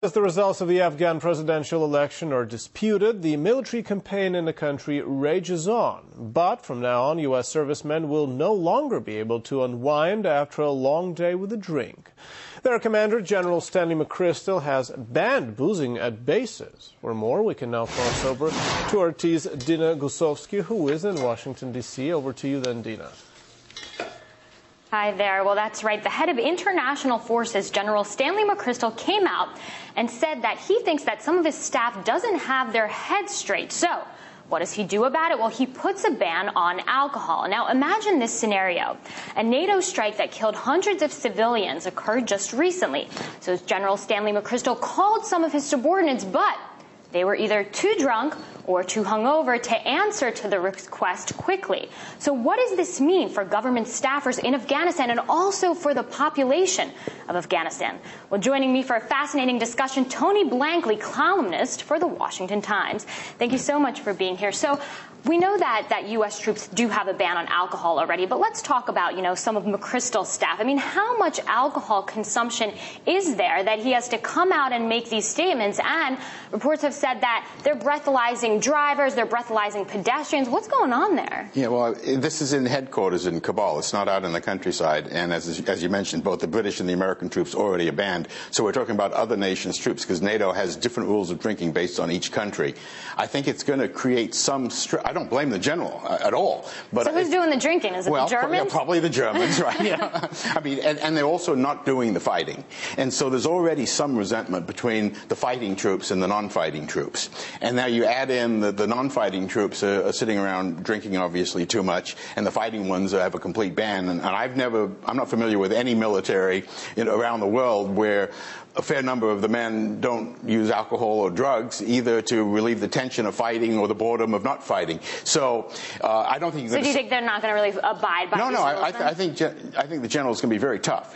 As the results of the Afghan presidential election are disputed, the military campaign in the country rages on. But from now on, U.S. servicemen will no longer be able to unwind after a long day with a drink. Their commander, General Stanley McChrystal, has banned boozing at bases. For more, we can now cross over to our T's Dina Gusovsky, who is in Washington, D.C. Over to you then, Dina. Hi there. Well, that's right. The head of international forces, General Stanley McChrystal, came out and said that he thinks that some of his staff doesn't have their heads straight. So what does he do about it? Well, he puts a ban on alcohol. Now, imagine this scenario. A NATO strike that killed hundreds of civilians occurred just recently. So General Stanley McChrystal called some of his subordinates, but they were either too drunk or too hungover to answer to the request quickly. So what does this mean for government staffers in Afghanistan and also for the population of Afghanistan? Well, joining me for a fascinating discussion, Tony Blankley, columnist for the Washington Times. Thank you so much for being here. So we know that U.S. troops do have a ban on alcohol already, but let's talk about, some of McChrystal's staff. I mean, how much alcohol consumption is there that he has to come out and make these statements? And reports have said that they're breathalyzing drivers, they're breathalyzing pedestrians. What's going on there? Yeah, well, this is in headquarters in Kabul. It's not out in the countryside. And as you mentioned, both the British and the American troops already are banned. So we're talking about other nations' troops because NATO has different rules of drinking based on each country. I think it's going to create some I don't blame the general at all. But so who's doing the drinking? Is it the Germans? Probably the Germans, right? Yeah. I mean, and they're also not doing the fighting. And so there's already some resentment between the fighting troops and the non-fighting troops. And now you add in the non-fighting troops are sitting around drinking obviously too much, and the fighting ones have a complete ban. And I'm not familiar with any military around the world where a fair number of the men don't use alcohol or drugs either to relieve the tension of fighting or the boredom of not fighting. So I don't think. So do you think they're not going to really abide by? No. I think the general's going to be very tough.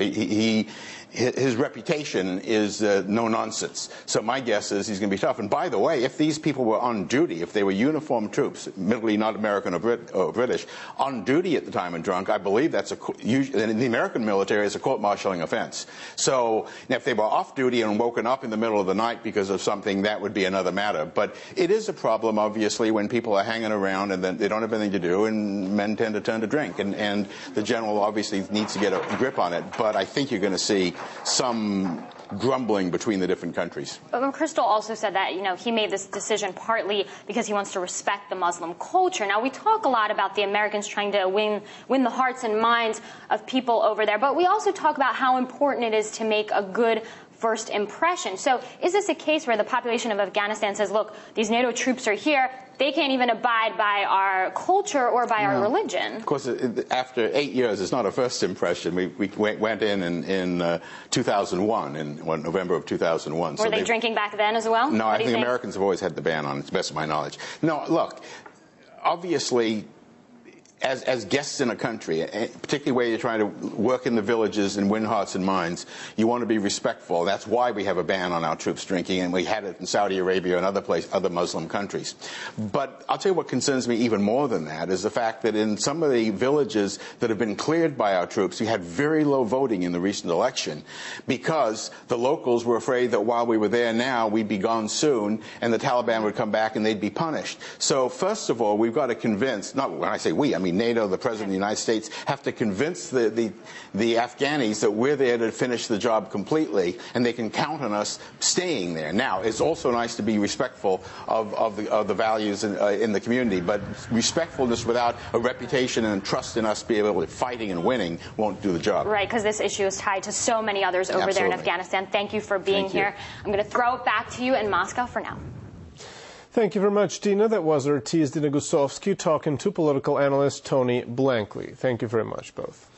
His reputation is no nonsense. So my guess is he's going to be tough. And by the way, if these people were on duty, if they were uniformed troops, admittedly not American or British, on duty at the time and drunk, I believe that's in the American military it's a court-martialing offense. So if they were off duty and woken up in the middle of the night because of something, that would be another matter. But it is a problem, obviously, when people are hanging around and then they don't have anything to do, and men tend to turn to drink. And the general obviously needs to get a grip on it. But I think you're going to see some grumbling between the different countries. But McChrystal also said that, he made this decision partly because he wants to respect the Muslim culture. Now, we talk a lot about the Americans trying to win the hearts and minds of people over there, but we also talk about how important it is to make a good first impression. So is this a case where the population of Afghanistan says, look, these NATO troops are here, they can't even abide by our culture or by our religion? Of course, after 8 years, it's not a first impression. We went in 2001, in November of 2001. Were they drinking back then as well? No, I think Americans have always had the ban on it, to the best of my knowledge. No, look, obviously, as guests in a country, particularly where you're trying to work in the villages and win hearts and minds, you want to be respectful. That's why we have a ban on our troops drinking, and we had it in Saudi Arabia and other Muslim countries. But I'll tell you what concerns me even more than that is the fact that in some of the villages that have been cleared by our troops, we had very low voting in the recent election because the locals were afraid that while we were there now, we'd be gone soon, and the Taliban would come back and they'd be punished. So first of all, we've got to convince, not when I say we, I mean NATO, the President of the United States, have to convince the Afghanis that we're there to finish the job completely, and they can count on us staying there. Now, it's also nice to be respectful of the values in the community, but respectfulness without a reputation and trust in us being able to fighting and winning won't do the job. Right, because this issue is tied to so many others over there in Afghanistan. Thank you for being here. I'm going to throw it back to you in Moscow for now. Thank you very much, Dina. That was our T's Dina Gusovsky talking to political analyst Tony Blankley. Thank you very much, both.